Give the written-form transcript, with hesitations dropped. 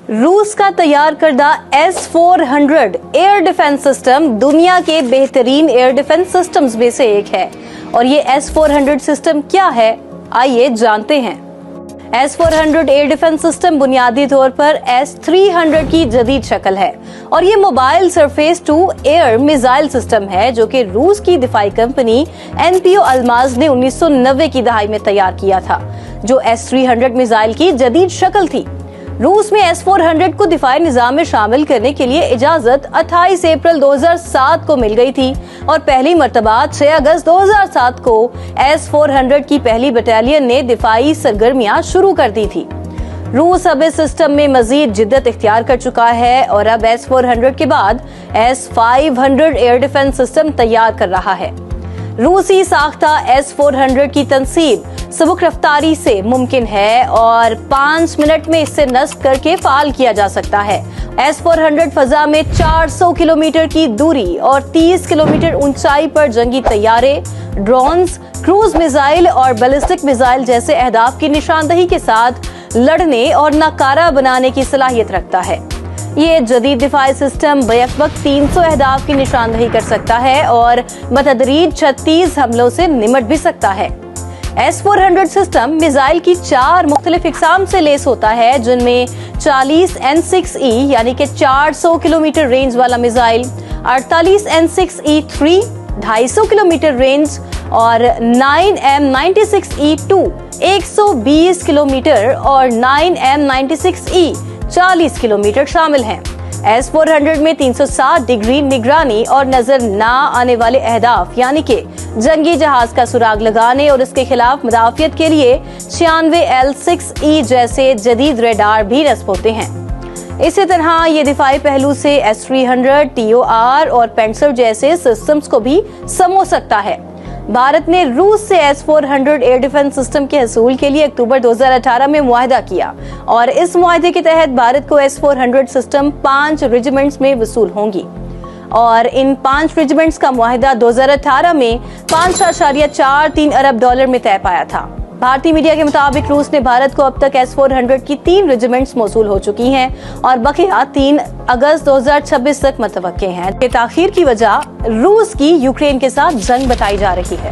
रूस का तैयार करदा S-400 एयर डिफेंस सिस्टम दुनिया के बेहतरीन एयर डिफेंस सिस्टम्स में से एक है। और ये S-400 सिस्टम क्या है, आइए जानते हैं। S-400 एयर डिफेंस सिस्टम बुनियादी तौर पर S-300 की जदीद शक्ल है और ये mobile surface to air missile system है जो कि रूस की दिफाई कंपनी NPO अल्माज ने 1990 की दहाई में तैयार किया था, जो S-300 मिसाइल की जदीद शक्ल थी। रूस में S-400 को दिफाई निजाम में शामिल करने के लिए इजाजत 28 अप्रैल 2007 को मिल गई थी और पहली मर्तबा 6 अगस्त 2007 को S-400 की पहली बटालियन ने दिफाई सरगर्मियां शुरू कर दी थी। रूस अब इस सिस्टम में मजीद जिद्दत इख्तियार कर चुका है और अब S-400 के बाद S-500 एयर डिफेंस सिस्टम तैयार कर रहा है। रूसी साख्ता S-400 की तनसीब सबुक रफ्तारी से मुमकिन है और 5 मिनट में इसे नस्ब करके फाल किया जा सकता है। S-400 फजा में 400 किलोमीटर की दूरी और 30 किलोमीटर ऊंचाई पर जंगी तैयारे, ड्रोन्स, क्रूज मिसाइल और बैलिस्टिक मिसाइल जैसे अहदाफ की निशानदही के साथ लड़ने और नाकारा बनाने की सलाहियत रखता है। ये जदीद दिफाई सिस्टम बैक वक्त 300 अहदाफ की निशानदही कर सकता है और मतदरीज 36 हमलों से निमट भी सकता है। S-400 सिस्टम मिसाइल की 4 मुख्तलिफ इकसाम से लेस होता है, जिनमें 40 N6E यानी कि 400 किलोमीटर रेंज वाला मिसाइल, 48 N6E3 250 किलोमीटर रेंज और 9M96E2 120 किलोमीटर और 9M96E 40 किलोमीटर शामिल हैं। S-400 में 360 डिग्री निगरानी और नजर ना आने वाले अहदाफ यानी कि जंगी जहाज का सुराग लगाने और इसके खिलाफ मुदाफियत के लिए 96 L6E जैसे जदीद रेडार भी नस्ब होते हैं। इसी तरह ये दिफाई पहलू से S-300, TOR और पेंसर जैसे सिस्टम्स को भी समो सकता है। भारत ने रूस से S-400 एयर डिफेंस सिस्टम के हसूल के लिए अक्टूबर 2018 में मुआहदा किया और इस मुआहदे के तहत भारत को S-400 सिस्टम 5 रेजिमेंट्स में वसूल होंगी और इन 5 रेजिमेंट्स का मुआहदा 2018 में $5.43 अरब में तय पाया था। भारतीय मीडिया के मुताबिक रूस ने भारत को अब तक S-400 की 3 रेजिमेंट्स मौसूल हो चुकी हैं और बकिया 3 अगस्त 2026 तक मुतवक्के हैं। ताखीर की वजह रूस की यूक्रेन के साथ जंग बताई जा रही है।